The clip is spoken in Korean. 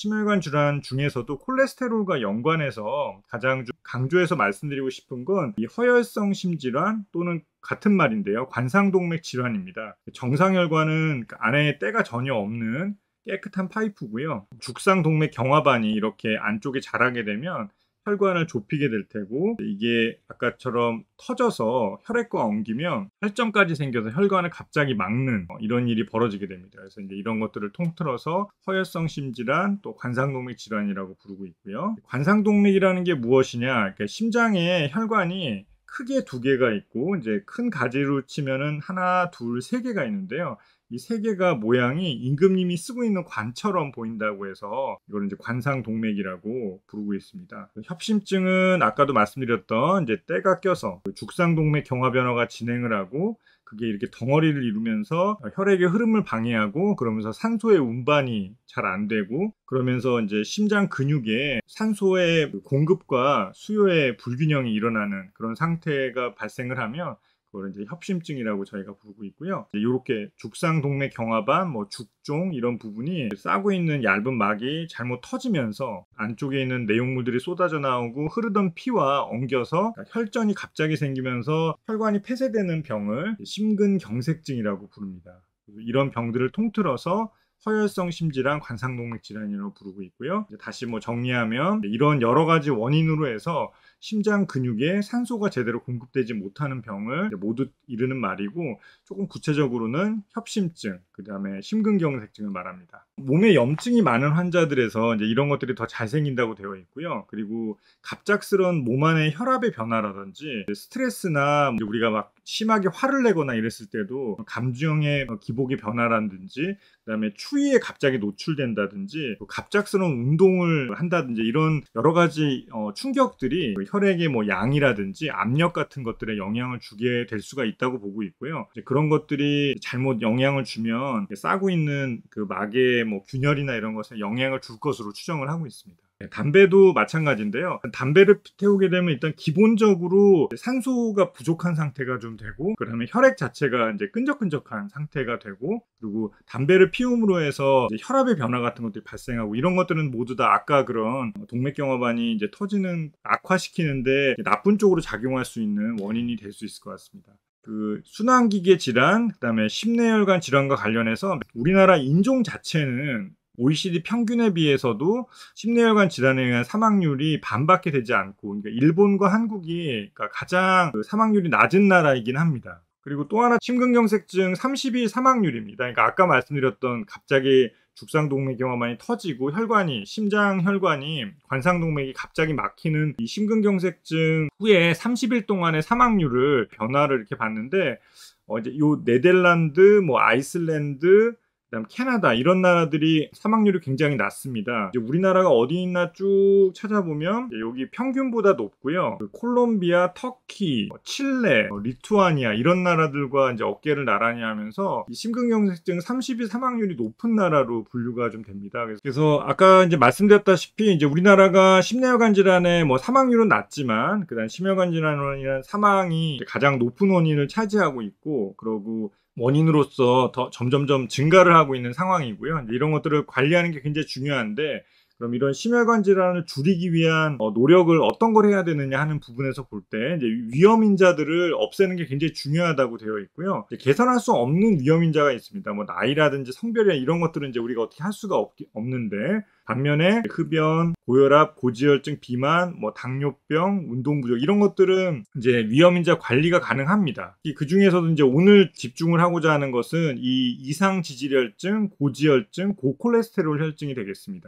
심혈관 질환 중에서도 콜레스테롤과 연관해서 가장 좀 강조해서 말씀드리고 싶은 건 이 허혈성 심질환 또는 같은 말인데요. 관상동맥 질환입니다. 정상혈관은 안에 때가 전혀 없는 깨끗한 파이프고요. 죽상동맥 경화반이 이렇게 안쪽에 자라게 되면 혈관을 좁히게 될 테고, 이게 아까처럼 터져서 혈액과 엉기면 혈점까지 생겨서 혈관을 갑자기 막는 이런 일이 벌어지게 됩니다. 그래서 이제 이런 것들을 통틀어서 허혈성 심질환 또 관상동맥 질환이라고 부르고 있고요. 관상동맥이라는 게 무엇이냐? 그러니까 심장에 혈관이 크게 두 개가 있고, 이제 큰 가지로 치면은 하나, 둘, 세 개가 있는데요. 이 세 개가 모양이 임금님이 쓰고 있는 관처럼 보인다고 해서 이걸 이제 관상동맥이라고 부르고 있습니다. 협심증은 아까도 말씀드렸던 이제 때가 껴서 죽상동맥 경화 변화가 진행을 하고, 그게 이렇게 덩어리를 이루면서 혈액의 흐름을 방해하고, 그러면서 산소의 운반이 잘 안 되고, 그러면서 이제 심장 근육에 산소의 공급과 수요의 불균형이 일어나는 그런 상태가 발생을 하면 그걸 이제 협심증이라고 저희가 부르고 있고요. 이렇게 죽상동맥 경화반, 죽종 이런 부분이 싸고 있는 얇은 막이 잘못 터지면서 안쪽에 있는 내용물들이 쏟아져 나오고 흐르던 피와 엉겨서 혈전이 갑자기 생기면서 혈관이 폐쇄되는 병을 심근경색증이라고 부릅니다. 이런 병들을 통틀어서 허혈성 심질환, 관상동맥 질환이라고 부르고 있고요. 다시 정리하면 이런 여러 가지 원인으로 해서 심장 근육에 산소가 제대로 공급되지 못하는 병을 모두 이르는 말이고, 조금 구체적으로는 협심증, 그 다음에 심근경색증을 말합니다. 몸에 염증이 많은 환자들에서 이제 이런 것들이 더 잘 생긴다고 되어 있고요. 그리고 갑작스러운 몸 안의 혈압의 변화라든지 스트레스나 우리가 막 심하게 화를 내거나 이랬을 때도 감정의 기복의 변화라든지, 그다음에 추위에 갑자기 노출된다든지, 갑작스러운 운동을 한다든지, 이런 여러 가지 충격들이 혈액의 양이라든지 압력 같은 것들에 영향을 주게 될 수가 있다고 보고 있고요. 그런 것들이 잘못 영향을 주면 싸고 있는 그 막의 균열이나 이런 것에 영향을 줄 것으로 추정을 하고 있습니다. 담배도 마찬가지인데요. 담배를 태우게 되면 일단 기본적으로 산소가 부족한 상태가 좀 되고, 그다음에 혈액 자체가 이제 끈적끈적한 상태가 되고, 그리고 담배를 피움으로 해서 이제 혈압의 변화 같은 것들이 발생하고, 이런 것들은 모두 다 아까 그런 동맥경화반이 이제 터지는 악화시키는데 나쁜 쪽으로 작용할 수 있는 원인이 될 수 있을 것 같습니다. 그 순환기계 질환, 그다음에 심내혈관 질환과 관련해서 우리나라 인종 자체는 OECD 평균에 비해서도 심내혈관 질환에 의한 사망률이 반밖에 되지 않고, 그러니까 일본과 한국이 가장 사망률이 낮은 나라이긴 합니다. 그리고 또 하나 심근경색증 30일 사망률입니다. 그러니까 아까 말씀드렸던 갑자기 죽상동맥경화반이 터지고 혈관이, 심장 혈관이, 관상동맥이 갑자기 막히는 이 심근경색증 후에 30일 동안의 사망률을 변화를 이렇게 봤는데, 이제 요 네덜란드, 아이슬란드, 그다음 캐나다, 이런 나라들이 사망률이 굉장히 낮습니다. 이제 우리나라가 어디 있나 쭉 찾아보면 여기 평균보다 높고요. 콜롬비아, 터키, 칠레, 리투아니아, 이런 나라들과 이제 어깨를 나란히 하면서 이 심근경색증 30일 사망률이 높은 나라로 분류가 좀 됩니다. 그래서 아까 이제 말씀드렸다시피 이제 우리나라가 심내혈관 질환의 사망률은 낮지만, 그다음 심혈관 질환이라는 사망이 가장 높은 원인을 차지하고 있고, 그러고 원인으로서 더 점점점 증가를 하고 있는 상황이고요. 이런 것들을 관리하는 게 굉장히 중요한데, 그럼 이런 심혈관 질환을 줄이기 위한 노력을 어떤 걸 해야 되느냐 하는 부분에서 볼 때 이제 위험인자들을 없애는 게 굉장히 중요하다고 되어 있고요. 개선할 수 없는 위험인자가 있습니다. 나이라든지 성별이나 이런 것들은 이제 우리가 어떻게 할 수가 없는데, 반면에 흡연, 고혈압, 고지혈증, 비만, 당뇨병, 운동 부족, 이런 것들은 이제 위험인자 관리가 가능합니다. 그 중에서도 이제 오늘 집중을 하고자 하는 것은 이 이상 지질혈증, 고지혈증, 고콜레스테롤 혈증이 되겠습니다.